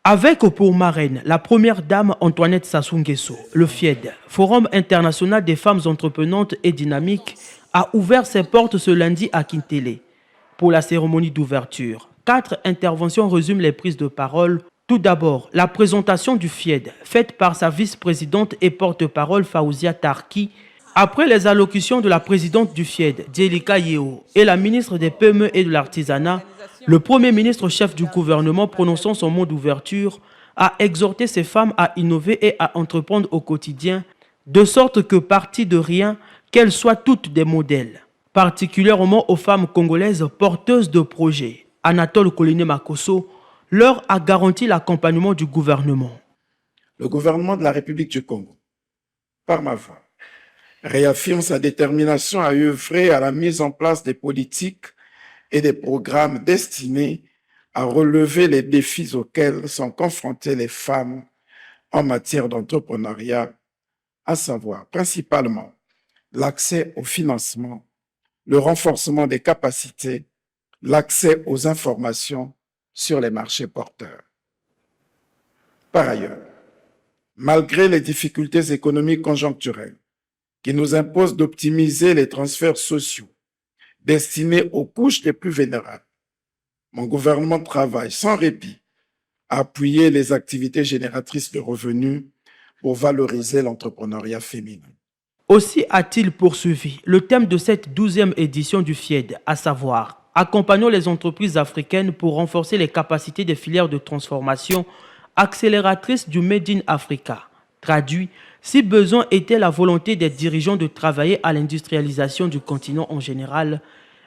Avec pour marraine la première dame Antoinette Sassou Nguesso, le FIED, Forum international des femmes entreprenantes et dynamiques, a ouvert ses portes ce lundi à Kintélé. Pour la cérémonie d'ouverture, 4 interventions résument les prises de parole. Tout d'abord, la présentation du FIED, faite par sa vice-présidente et porte-parole Faouzia Tarki. Après les allocutions de la présidente du FIED, Djelika Yeo, et la ministre des PME et de l'Artisanat, le Premier ministre chef du gouvernement prononçant son mot d'ouverture a exhorté ces femmes à innover et à entreprendre au quotidien, de sorte que parties de rien, qu'elles soient toutes des modèles. Particulièrement aux femmes congolaises porteuses de projets, Anatole Koliné Makosso leur a garanti l'accompagnement du gouvernement. Le gouvernement de la République du Congo, par ma voix, réaffirme sa détermination à œuvrer à la mise en place des politiques et des programmes destinés à relever les défis auxquels sont confrontées les femmes en matière d'entrepreneuriat, à savoir principalement l'accès au financement, le renforcement des capacités, l'accès aux informations sur les marchés porteurs. Par ailleurs, malgré les difficultés économiques conjoncturelles qui nous imposent d'optimiser les transferts sociaux destinés aux couches les plus vulnérables, mon gouvernement travaille sans répit à appuyer les activités génératrices de revenus pour valoriser l'entrepreneuriat féminin. Aussi a-t-il poursuivi le thème de cette 12e édition du FIED, à savoir « Accompagnons les entreprises africaines pour renforcer les capacités des filières de transformation accélératrices du Made in Africa ». Traduit, si besoin était la volonté des dirigeants de travailler à l'industrialisation du continent en général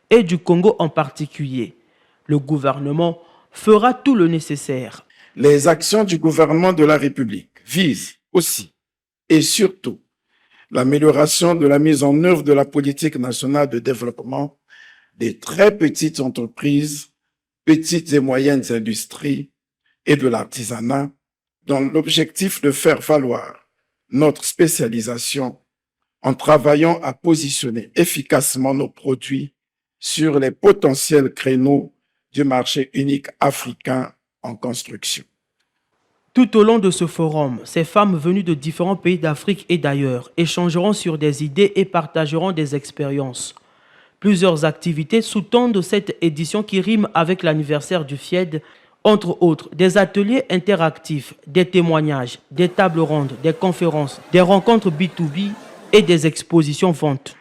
et du Congo en particulier, le gouvernement fera tout le nécessaire. Les actions du gouvernement de la République visent aussi et surtout l'amélioration de la mise en œuvre de la politique nationale de développement des très petites entreprises, petites et moyennes industries et de l'artisanat, dans l'objectif de faire valoir notre spécialisation en travaillant à positionner efficacement nos produits sur les potentiels créneaux du marché unique africain en construction. Tout au long de ce forum, ces femmes venues de différents pays d'Afrique et d'ailleurs échangeront sur des idées et partageront des expériences. Plusieurs activités sous-tendent cette édition qui rime avec l'anniversaire du FIED, entre autres des ateliers interactifs, des témoignages, des tables rondes, des conférences, des rencontres B2B et des expositions ventes.